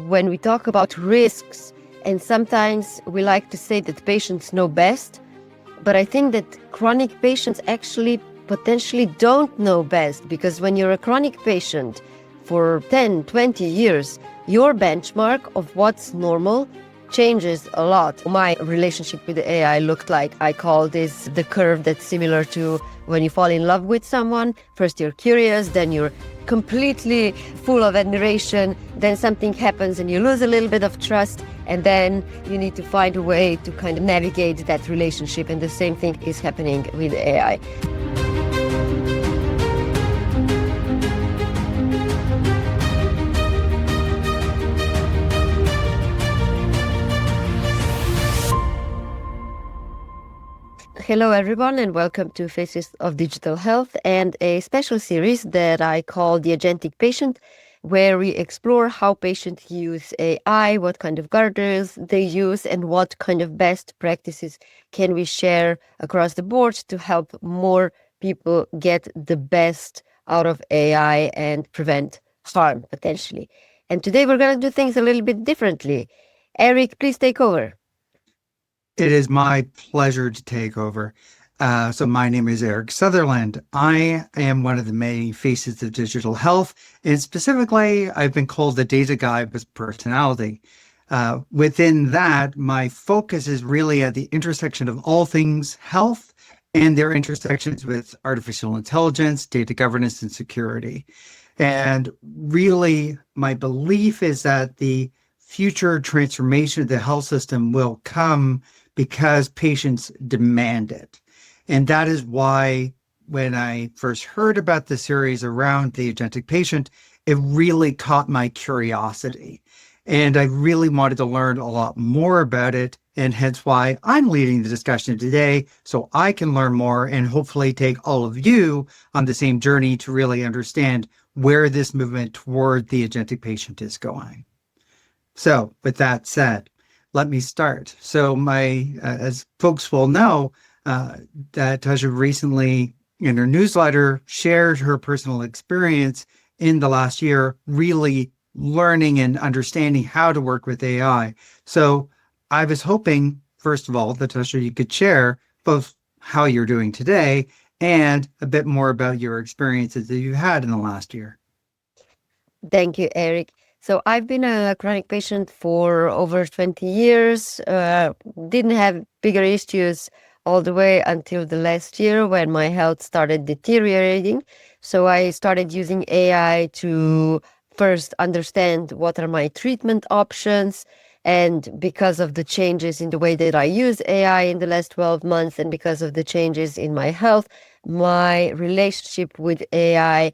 when we talk about risks, and sometimes we like to say that patients know best, but I think that chronic patients actually potentially don't know best, because when you're a chronic patient for 10, 20 years, your benchmark of what's normal changes a lot. My relationship with the AI looked like, I call this the curve that's similar to when you fall in love with someone. First you're curious, then you're completely full of admiration, then something happens and you lose a little bit of trust, and then you need to find a way to kind of navigate that relationship, and the same thing is happening with AI. Hello everyone, and welcome to Faces of Digital Health and a special series that I call the Agentic Patient, where we explore how patients use AI, what kind of guardrails they use, and what kind of best practices can we share across the board to help more people get the best out of AI and prevent harm, potentially. And today we're going to do things a little bit differently. Eric, please take over. It is my pleasure to take over. So my name is Eric Sutherland. I am one of the many faces of digital health, and specifically, I've been called the data guy with personality. Within that, my focus is really at the intersection of all things health and their intersections with artificial intelligence, data governance, and security. And really, my belief is that the future transformation of the health system will come because patients demand it. And that is why when I first heard about the series around the Agentic Patient, it really caught my curiosity. And I really wanted to learn a lot more about it, and hence why I'm leading the discussion today, so I can learn more and hopefully take all of you on the same journey to really understand where this movement toward the Agentic Patient is going. So with that said, let me start. So as folks will know, that Tjaša recently in her newsletter shared her personal experience in the last year, really learning and understanding how to work with AI. So I was hoping, first of all, that Tjaša, you could share both how you're doing today and a bit more about your experiences that you've had in the last year. Thank you, Eric. So I've been a chronic patient for over 20 years, didn't have bigger issues all the way until the last year when my health started deteriorating. So I started using AI to first understand what are my treatment options. And because of the changes in the way that I use AI in the last 12 months, and because of the changes in my health, my relationship with AI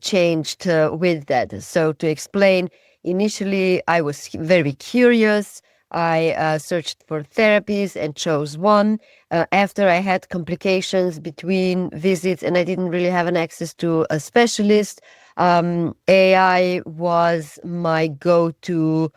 changed with that. So to explain, initially, I was very curious. I searched for therapies and chose one. After I had complications between visits and I didn't really have an access to a specialist, AI was my go-to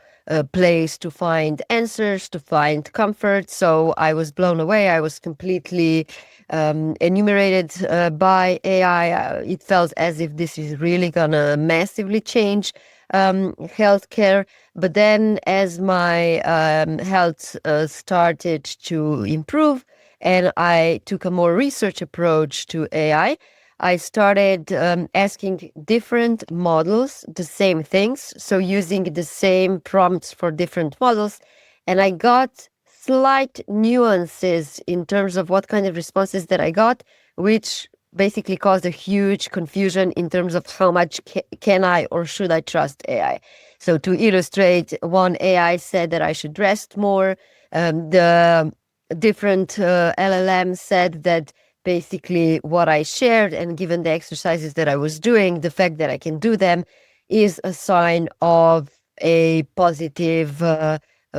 place to find answers, to find comfort. So I was blown away. I was completely enumerated by AI. It felt as if this is really gonna massively change healthcare. But then as my health started to improve and I took a more research approach to AI, I started asking different models the same things, so using the same prompts for different models, and I got slight nuances in terms of what kind of responses that I got, which basically caused a huge confusion in terms of how much can I or should I trust AI. So to illustrate, one AI said that I should rest more. The different LLMs said that basically what I shared, and given the exercises that I was doing, the fact that I can do them is a sign of a positive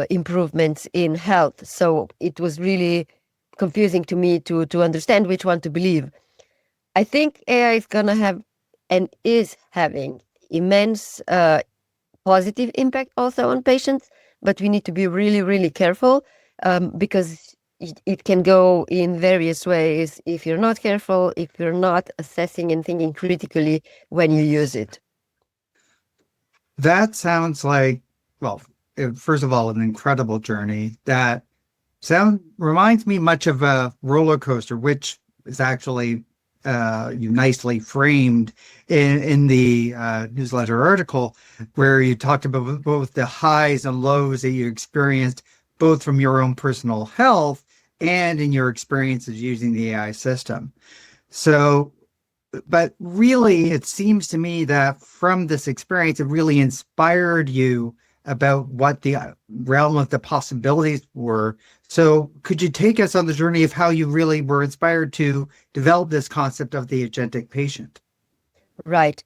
improvements in health. So it was really confusing to me to understand which one to believe. I think AI is going to have and is having immense positive impact also on patients, but we need to be really, really careful because it can go in various ways if you're not careful, if you're not assessing and thinking critically when you use it. That sounds like well, first of all, an incredible journey that reminds me much of a roller coaster, which is actually you nicely framed in the newsletter article, where you talked about both the highs and lows that you experienced, both from your own personal health and in your experiences using the AI system. So, but really, it seems to me that from this experience, it really inspired you about what the realm of the possibilities were. So, could you take us on the journey of how you really were inspired to develop this concept of the agentic patient? Right.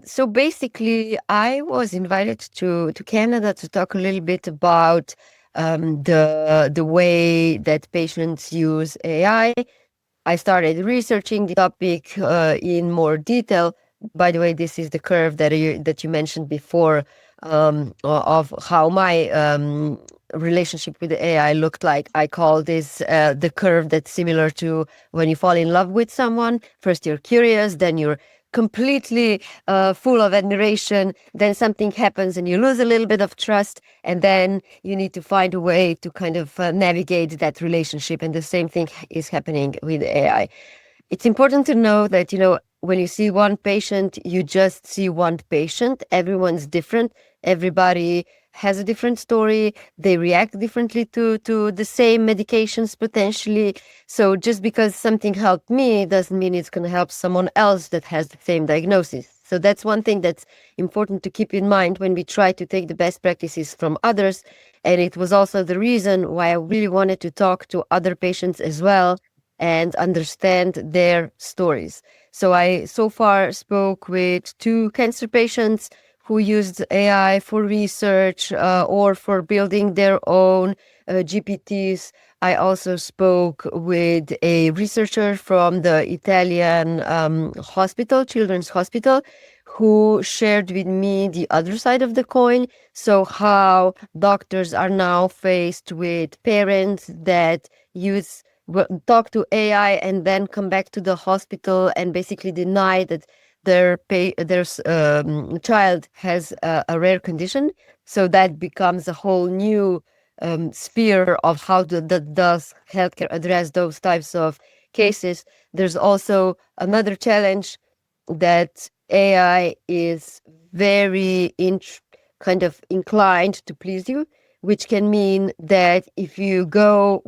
So basically, I was invited to Canada to talk a little bit about the way that patients use AI. I started researching the topic in more detail. By the way, this is the curve that you mentioned before, of how my relationship with the AI looked like. I call this the curve that's similar to when you fall in love with someone. First, you're curious, then you're completely full of admiration. Then something happens and you lose a little bit of trust, and then you need to find a way to kind of navigate that relationship. And the same thing is happening with AI. It's important to know that, when you see one patient, you just see one patient. Everyone's different. Everybody has a different story. They react differently to the same medications potentially. So just because something helped me doesn't mean it's going to help someone else that has the same diagnosis. So that's one thing that's important to keep in mind when we try to take the best practices from others. And it was also the reason why I really wanted to talk to other patients as well and understand their stories. So I so far spoke with 2 cancer patients who used AI for research or for building their own GPTs. I also spoke with a researcher from the Italian hospital, Children's Hospital, who shared with me the other side of the coin. So how doctors are now faced with parents that talk to AI and then come back to the hospital and basically deny that their child has a rare condition. So that becomes a whole new sphere of how does healthcare address those types of cases. There's also another challenge that AI is very kind of inclined to please you, which can mean that if you go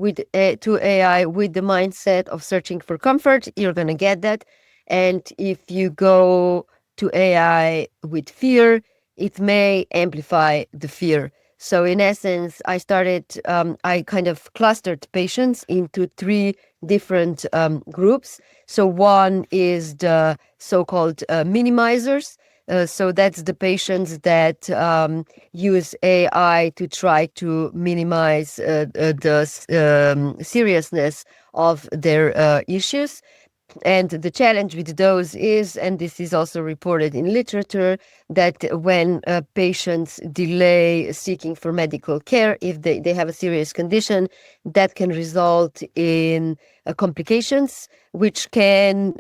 to AI with the mindset of searching for comfort, you're going to get that. And if you go to AI with fear, it may amplify the fear. So in essence, I kind of clustered patients into 3 different groups. So one is the so-called minimizers. So that's the patients that use AI to try to minimize the seriousness of their issues. And the challenge with those is, and this is also reported in literature, that when patients delay seeking for medical care, if they have a serious condition, that can result in complications, which can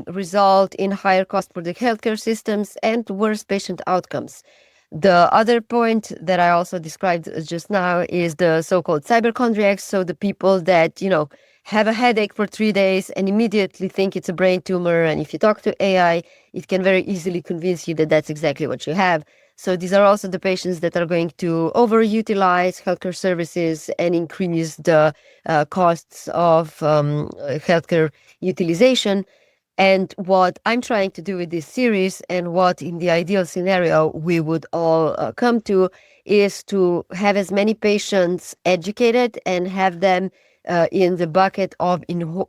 result in higher cost for the healthcare systems and worse patient outcomes. The other point that I also described just now is the so-called cyberchondriacs. So the people that, have a headache for 3 days and immediately think it's a brain tumor. And if you talk to AI, it can very easily convince you that that's exactly what you have. So these are also the patients that are going to overutilize healthcare services and increase the costs of healthcare utilization. And what I'm trying to do with this series, and what in the ideal scenario we would all come to, is to have as many patients educated and have them in the bucket of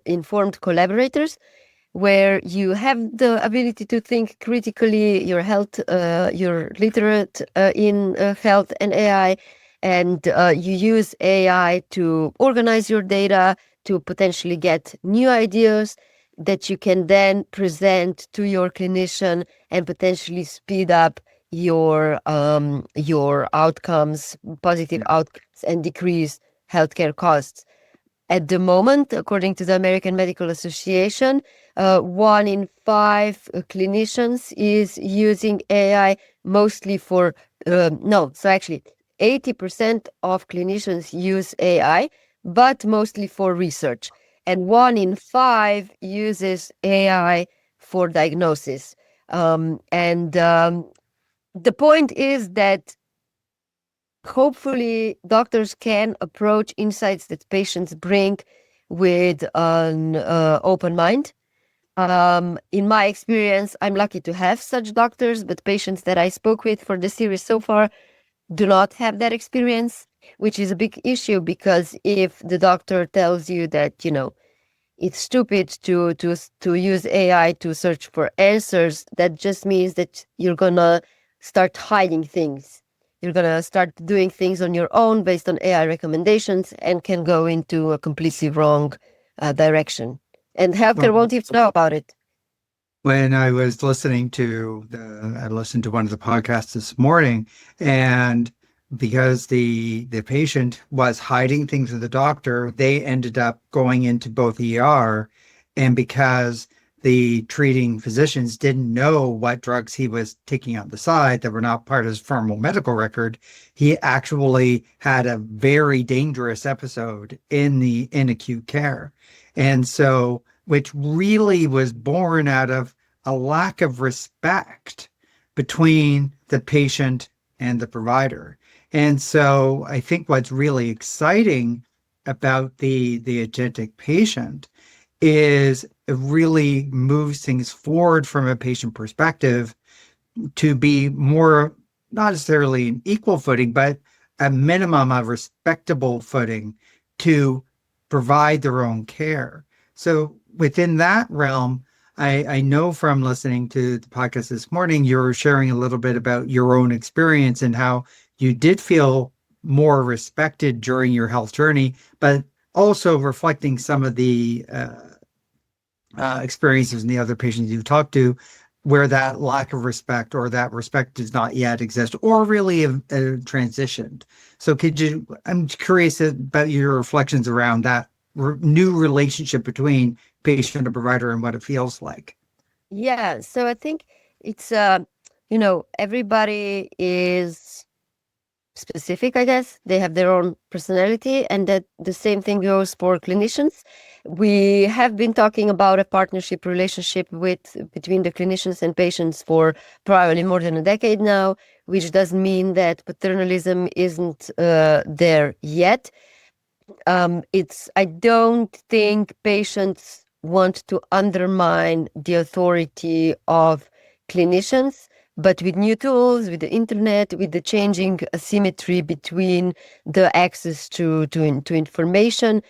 informed collaborators, where you have the ability to think critically, you're literate in health and AI, and you use AI to organize your data, to potentially get new ideas that you can then present to your clinician and potentially speed up your outcomes, positive outcomes, and decrease healthcare costs. At the moment, according to the American Medical Association, 1 in 5 clinicians is using AI mostly for, no, so actually 80% of clinicians use AI, but mostly for research. And 1 in 5 uses AI for diagnosis. The point is that hopefully doctors can approach insights that patients bring with an open mind. In my experience, I'm lucky to have such doctors, but patients that I spoke with for the series so far do not have that experience, which is a big issue because if the doctor tells you that, it's stupid to use AI to search for answers, that just means that you're gonna start hiding things. You're gonna start doing things on your own based on AI recommendations and can go into a completely wrong direction. And healthcare Well, won't even know about it. when I was I listened to one of the podcasts this morning, and because the patient was hiding things with the doctor, they ended up going into both ER, and because the treating physicians didn't know what drugs he was taking on the side that were not part of his formal medical record, he actually had a very dangerous episode in acute care. And so, which really was born out of a lack of respect between the patient and the provider. And so I think what's really exciting about the agentic patient is it really moves things forward from a patient perspective to be more, not necessarily an equal footing, but a minimum of respectable footing to provide their own care. So within that realm, I know from listening to the podcast this morning, you were sharing a little bit about your own experience and how you did feel more respected during your health journey, but also reflecting some of the experiences in the other patients you've talked to where that lack of respect or that respect does not yet exist or really transitioned. So I'm curious about your reflections around that new relationship between patient and provider and what it feels like. Yeah, so I think it's everybody is specific, I guess. They have their own personality, and that the same thing goes for clinicians. We have been talking about a partnership relationship between the clinicians and patients for probably more than a decade now, which doesn't mean that paternalism isn't there yet. I don't think patients want to undermine the authority of clinicians, but with new tools, with the internet, with the changing asymmetry between the access to information,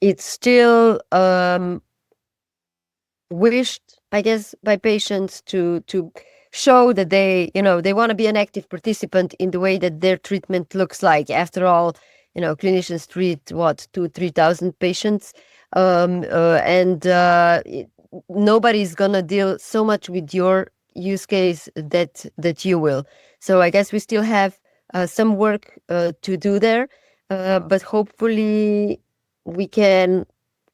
it's still wished, I guess, by patients to show that they want to be an active participant in the way that their treatment looks like. After all, clinicians treat what 2,000-3,000 patients, and nobody's gonna deal so much with your use case that you will. So I guess we still have some work to do there, but hopefully we can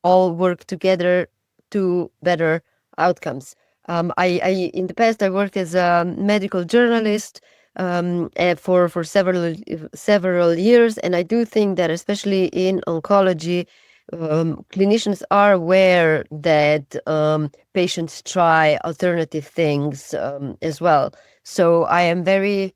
all work together to better outcomes. In the past I worked as a medical journalist for several years, and I do think that especially in oncology, clinicians are aware that patients try alternative things as well. So I am very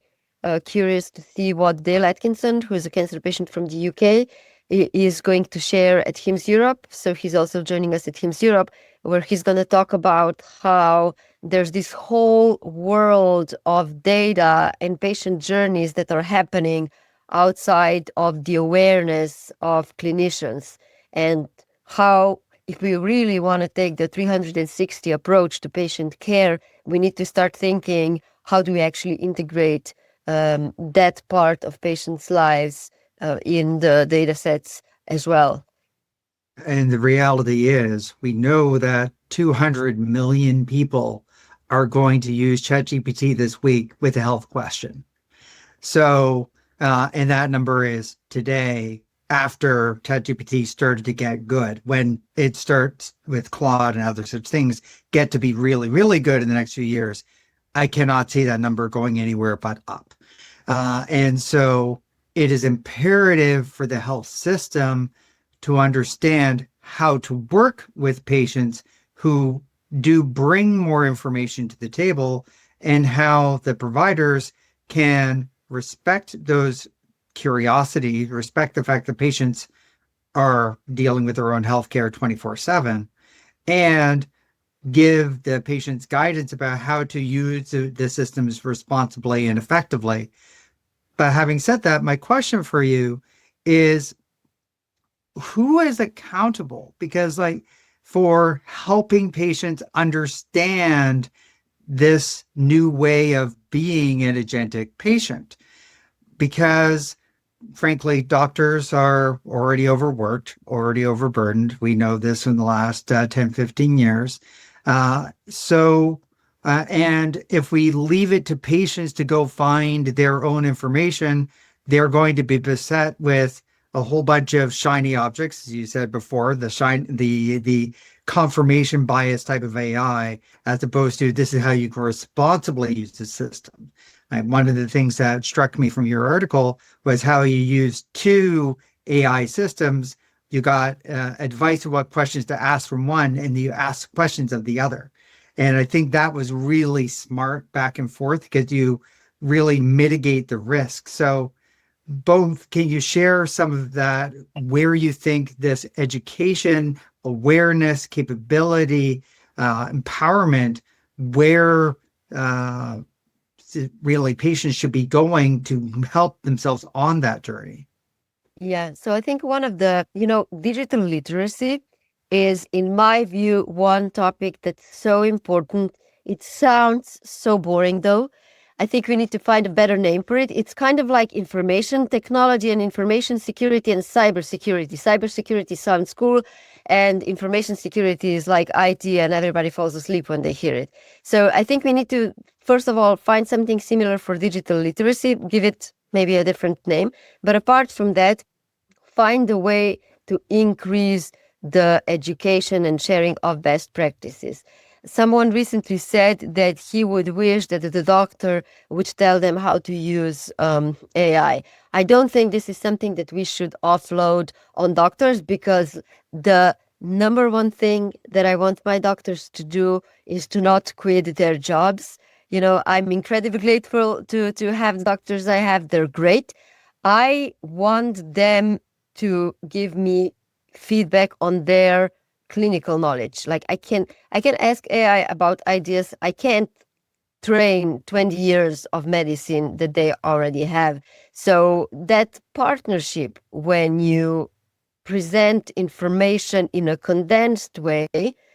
curious to see what Dale Atkinson, who is a cancer patient from the UK, is going to share at HIMSS Europe. So he's also joining us at HIMSS Europe, where he's going to talk about how there's this whole world of data and patient journeys that are happening outside of the awareness of clinicians, and how, if we really want to take the 360 approach to patient care, we need to start thinking, how do we actually integrate that part of patients' lives in the data sets as well? And the reality is, we know that 200 million people are going to use ChatGPT this week with a health question. So, and that number is today after ChatGPT started to get good. When it starts with Claude and other such things get to be really, really good in the next few years, I cannot see that number going anywhere but up. And so it is imperative for the health system to understand how to work with patients who do bring more information to the table, and how the providers can respect those curiosity, respect the fact that patients are dealing with their own healthcare 24/7, and give the patients guidance about how to use the systems responsibly and effectively. But having said that, my question for you is, who is accountable? Because, like, for helping patients understand this new way of being an agentic patient, because frankly, doctors are already overworked, already overburdened. We know this in the last 10, 15 years. And if we leave it to patients to go find their own information, they're going to be beset with a whole bunch of shiny objects, as you said before, the confirmation bias type of AI, as opposed to this is how you can responsibly use the system. And one of the things that struck me from your article was how you used two AI systems. You got advice of what questions to ask from one, and you ask questions of the other. And I think that was really smart back and forth, because you really mitigate the risk. So both, can you share some of that, where you think this education, awareness, capability, empowerment, where really patients should be going to help themselves on that journey? Yeah, so I think one of the, digital literacy is, in my view, one topic that's so important. It sounds so boring, though. I think we need to find a better name for it. It's kind of like information technology and information security and cybersecurity. Cybersecurity sounds cool, and information security is like IT, and everybody falls asleep when they hear it. So I think we need to, first of all, find something similar for digital literacy, give it maybe a different name. But apart from that, find a way to increase the education and sharing of best practices. Someone recently said that he would wish that the doctor would tell them how to use AI. I don't think this is something that we should offload on doctors, because the number one thing that I want my doctors to do is to not quit their jobs. I'm incredibly grateful to have the doctors I have. They're great. I want them to give me feedback on their clinical knowledge. Like, I can ask AI about ideas. I can't train 20 years of medicine that they already have. So that partnership, when you present information in a condensed way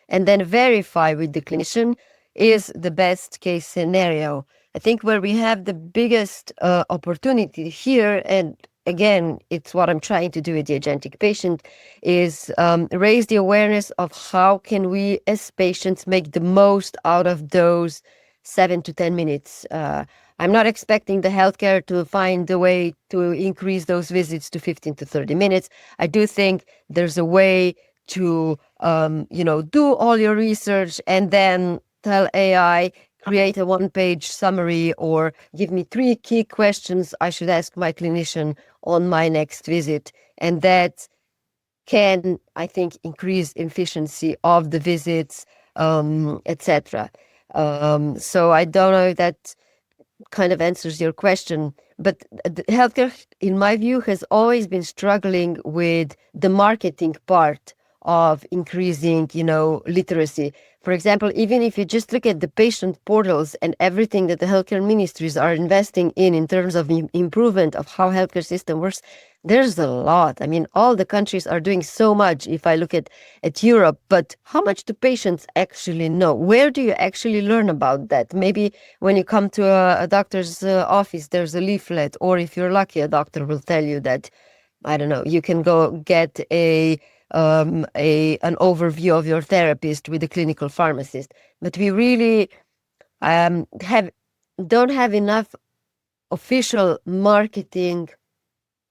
and then verify with the clinician, is the best case scenario. I think where we have the biggest opportunity here, and again, it's what I'm trying to do with the Agentic Patient, is raise the awareness of how can we as patients make the most out of those 7 to 10 minutes. I'm not expecting the healthcare to find a way to increase those visits to 15 to 30 minutes. I do think there's a way to, do all your research and then tell AI, create a one-page summary, or give me 3 key questions I should ask my clinician on my next visit. And that can, I think, increase efficiency of the visits, etc. So I don't know if that kind of answers your question, but the healthcare, in my view, has always been struggling with the marketing part of increasing, literacy. For example, even if you just look at the patient portals and everything that the healthcare ministries are investing in terms of improvement of how healthcare system works, there's a lot. I mean, all the countries are doing so much if I look at Europe, but how much do patients actually know? Where do you actually learn about that? Maybe when you come to a doctor's office, there's a leaflet, or if you're lucky, a doctor will tell you that, I don't know, you can go get an overview of your therapist with a clinical pharmacist. But we really don't have enough official marketing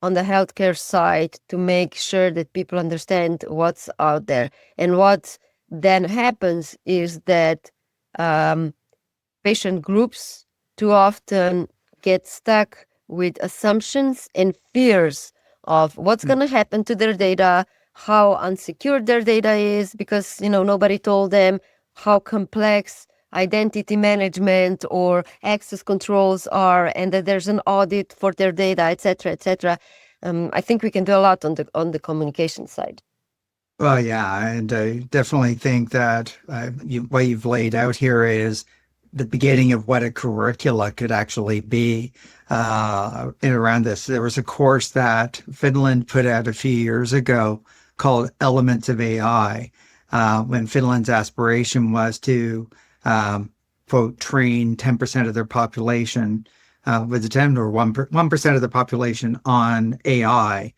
on the healthcare side to make sure that people understand what's out there. And what then happens is that patient groups too often get stuck with assumptions and fears of what's going to happen to their data, how unsecured their data is, because, nobody told them how complex identity management or access controls are, and that there's an audit for their data, etc., etc. I think we can do a lot on the communication side. Well, yeah, and I definitely think that what you've laid out here is the beginning of what a curricula could actually be in around this. There was a course that Finland put out a few years ago called Elements of AI, when Finland's aspiration was to, quote, train 10% of their population, with the 10 or 1% of the population on AI,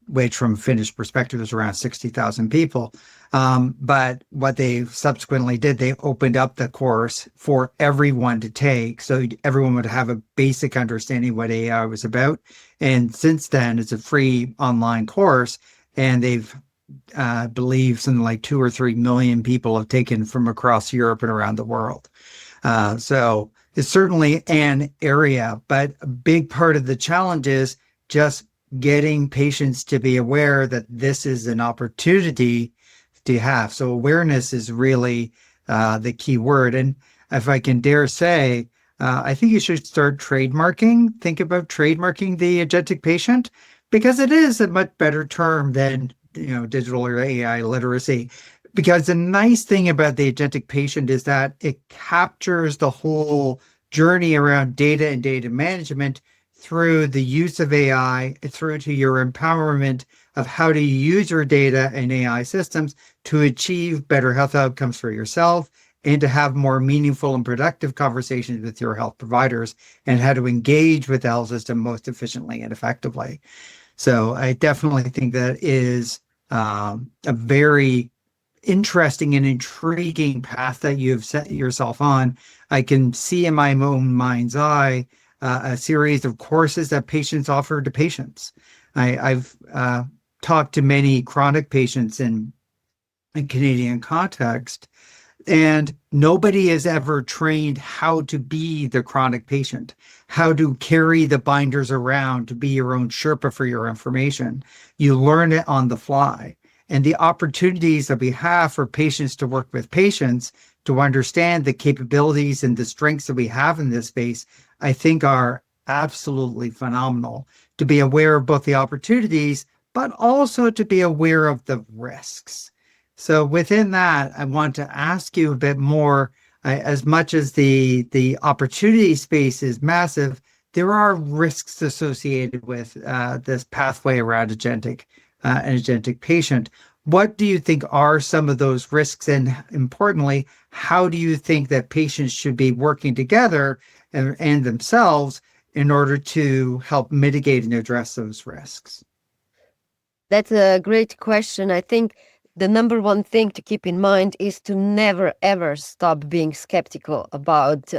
which from a Finnish perspective is around 60,000 people. But what they subsequently did, they opened up the course for everyone to take. So everyone would have a basic understanding what AI was about. And since then, it's a free online course. And they've, believe something like 2 or 3 million people have taken from across Europe and around the world. So it's certainly an area, but a big part of the challenge is just getting patients to be aware that this is an opportunity to have. So awareness is really the key word. And if I can dare say, I think you should start trademarking. Think about trademarking the agentic patient, because it is a much better term than digital or AI literacy. Because the nice thing about the agentic patient is that it captures the whole journey around data and data management through the use of AI, through to your empowerment of how to use your data and AI systems to achieve better health outcomes for yourself and to have more meaningful and productive conversations with your health providers, and how to engage with the health system most efficiently and effectively. So I definitely think that is a very interesting and intriguing path that you've set yourself on. I can see in my own mind's eye a series of courses that patients offer to patients. I've talked to many chronic patients in Canadian context, and nobody has ever trained how to be the chronic patient, how to carry the binders around, to be your own Sherpa for your information. You learn it on the fly. And the opportunities that we have for patients to work with patients to understand the capabilities and the strengths that we have in this space, I think are absolutely phenomenal. To be aware of both the opportunities, but also to be aware of the risks. So within that, I want to ask you a bit more. As much as the opportunity space is massive, there are risks associated with this pathway around an agentic patient. What do you think are some of those risks? And importantly, how do you think that patients should be working together and themselves in order to help mitigate and address those risks? That's a great question. I think the number one thing to keep in mind is to never, ever stop being skeptical about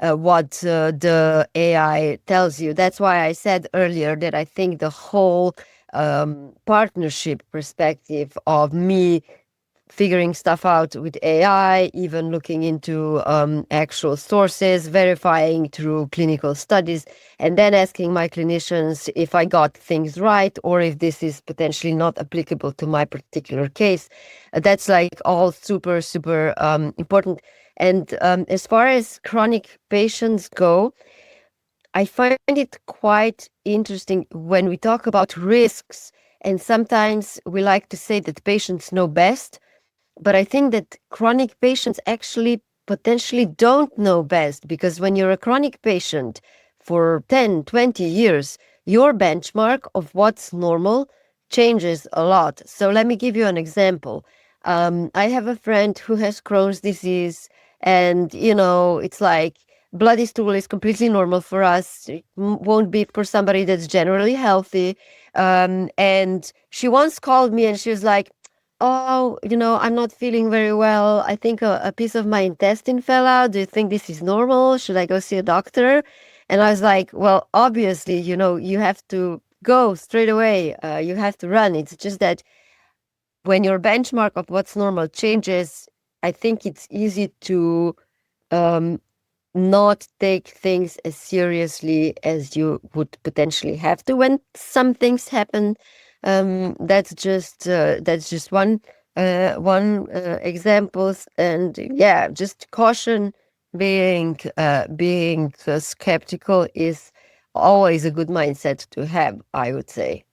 what the AI tells you. That's why I said earlier that I think the whole partnership perspective of me figuring stuff out with AI, even looking into actual sources, verifying through clinical studies, and then asking my clinicians if I got things right or if this is potentially not applicable to my particular case. That's like all super, super important. And as far as chronic patients go, I find it quite interesting when we talk about risks. And sometimes we like to say that patients know best. But I think that chronic patients actually potentially don't know best, because when you're a chronic patient for 10, 20 years, your benchmark of what's normal changes a lot. So let me give you an example. I have a friend who has Crohn's disease, and, it's like bloody stool is completely normal for us. It won't be for somebody that's generally healthy. And she once called me and she was like, oh, I'm not feeling very well. I think a piece of my intestine fell out. Do you think this is normal? Should I go see a doctor? And I was like, well, obviously, you have to go straight away. You have to run. It's just that when your benchmark of what's normal changes, I think it's easy to um, not take things as seriously as you would potentially have to when some things happen. That's just one examples, and yeah, just caution. Being skeptical is always a good mindset to have, I would say.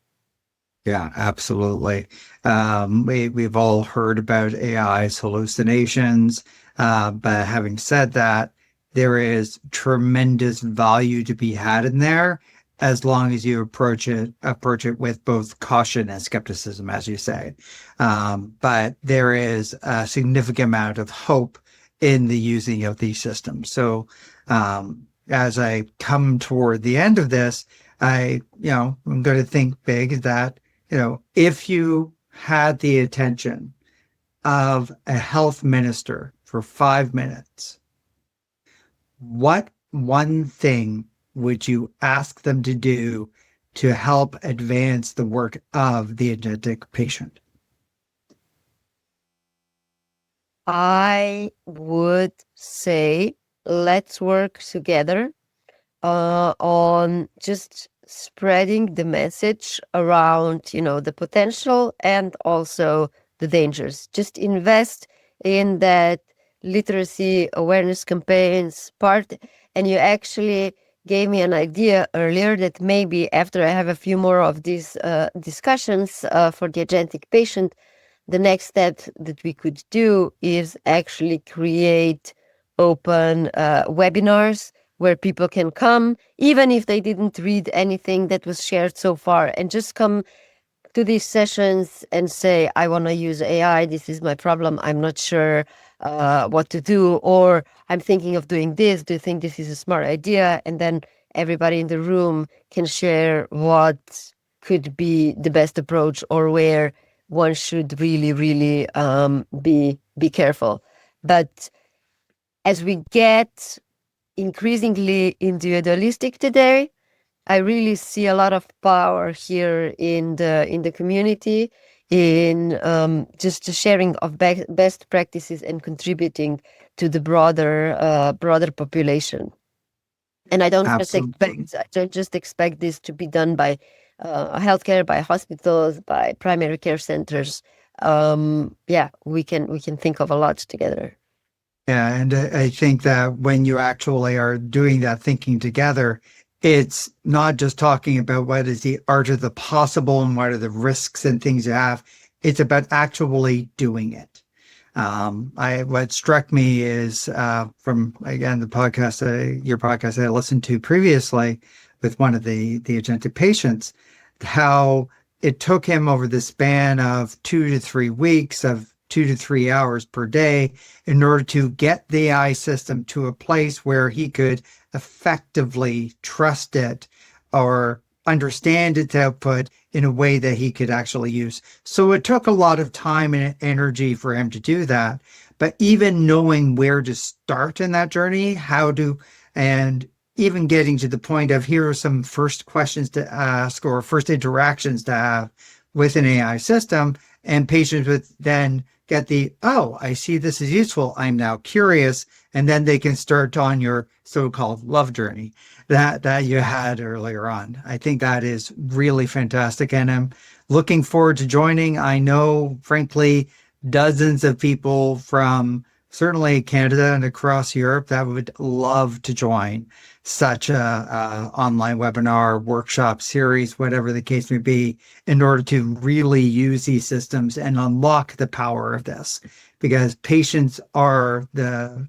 Yeah, absolutely. We've all heard about AI's hallucinations, but having said that, there is tremendous value to be had in there as long as you approach it with both caution and skepticism, as you say. But there is a significant amount of hope in the using of these systems. So, as I come toward the end of this, I'm going to think big that if you had the attention of a health minister for 5 minutes, what one thing would you ask them to do to help advance the work of the agentic patient? I would say let's work together on just spreading the message around, the potential and also the dangers. Just invest in that literacy awareness campaigns part. And you actually gave me an idea earlier that maybe after I have a few more of these discussions for the agentic patient, the next step that we could do is actually create open webinars where people can come, even if they didn't read anything that was shared so far, and just come to these sessions and say, I want to use AI. This is my problem. I'm not sure what to do, or I'm thinking of doing this. Do you think this is a smart idea? And then everybody in the room can share what could be the best approach, or where one should really, really be careful. But as we get increasingly individualistic today, I really see a lot of power here in the community, in just the sharing of best practices and contributing to the broader population. And I don't just Absolutely. expect this to be done by healthcare, by hospitals, by primary care centers. Yeah, we can think of a lot together. Yeah, and I think that when you actually are doing that thinking together, it's not just talking about what is the art of the possible and what are the risks and things you have. It's about actually doing it. What struck me is from again the podcast, your podcast that I listened to previously with one of the agentic patients, how it took him over the span of 2 to 3 weeks of 2 to 3 hours per day in order to get the AI system to a place where he could effectively trust it or understand its output in a way that he could actually use. So it took a lot of time and energy for him to do that. But even knowing where to start in that journey, and even getting to the point of here are some first questions to ask or first interactions to have with an AI system, and patients would then get oh, I see this is useful. I'm now curious. And then they can start on your so-called love journey that you had earlier on. I think that is really fantastic. And I'm looking forward to joining. I know, frankly, dozens of people from certainly Canada and across Europe that would love to join such a online webinar, workshop series, whatever the case may be, in order to really use these systems and unlock the power of this. Because patients are the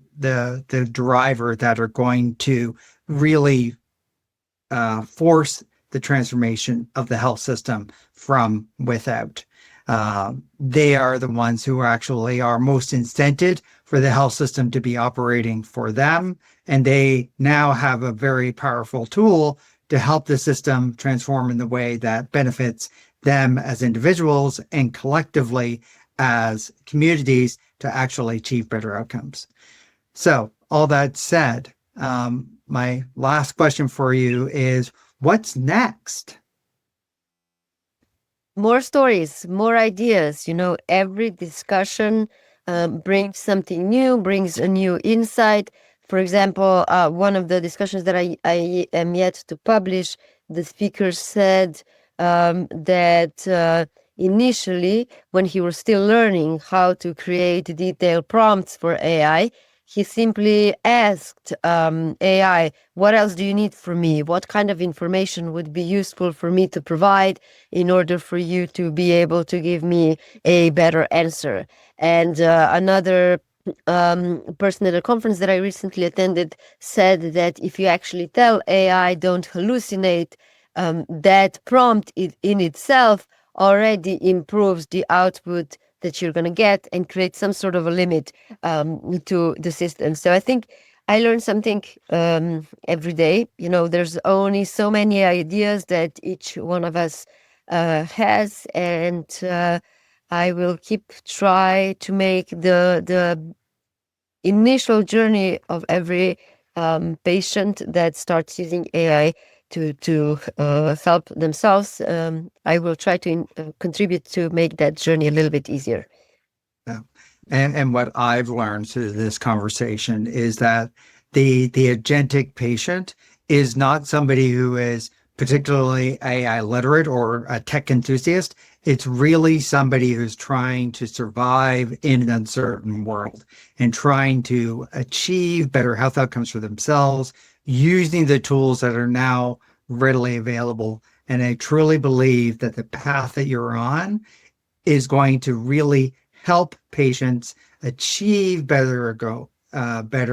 driver that are going to really force the transformation of the health system from without. They are the ones who actually are most incented for the health system to be operating for them. And they now have a very powerful tool to help the system transform in the way that benefits them as individuals and collectively as communities to actually achieve better outcomes. So, all that said, my last question for you is what's next? More stories, more ideas. Every discussion brings something new, brings a new insight. For example, one of the discussions that I am yet to publish, the speaker said that initially, when he was still learning how to create detailed prompts for AI, he simply asked AI, what else do you need from me? What kind of information would be useful for me to provide in order for you to be able to give me a better answer? And another person at a conference that I recently attended said that if you actually tell AI don't hallucinate, that prompt in itself already improves the output that you're going to get and create some sort of a limit to the system. So I think I learn something every day. There's only so many ideas that each one of us has, and I will keep try to make the initial journey of every patient that starts using AI to help themselves. I will try to contribute to make that journey a little bit easier. Yeah. And what I've learned through this conversation is that the agentic patient is not somebody who is particularly AI literate or a tech enthusiast. It's really somebody who's trying to survive in an uncertain world and trying to achieve better health outcomes for themselves using the tools that are now readily available. And I truly believe that the path that you're on is going to really help patients achieve better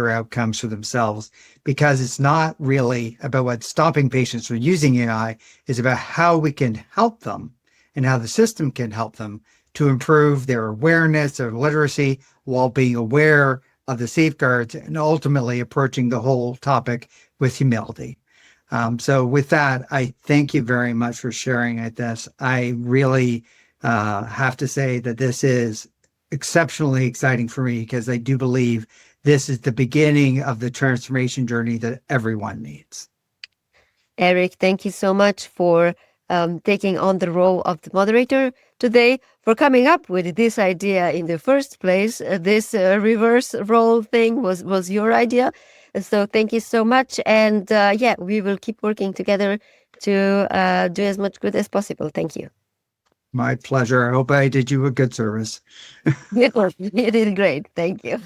outcomes for themselves, because it's not really about what's stopping patients from using AI. It's about how we can help them and how the system can help them to improve their awareness, their literacy, while being aware of the safeguards and ultimately approaching the whole topic with humility. So with that, I thank you very much for sharing this. I really have to say that this is exceptionally exciting for me, because I do believe this is the beginning of the transformation journey that everyone needs. Eric, thank you so much for taking on the role of the moderator today, for coming up with this idea in the first place. This reverse role thing was your idea. So thank you so much. And yeah, we will keep working together to do as much good as possible. Thank you. My pleasure. I hope I did you a good service. You did great. Thank you.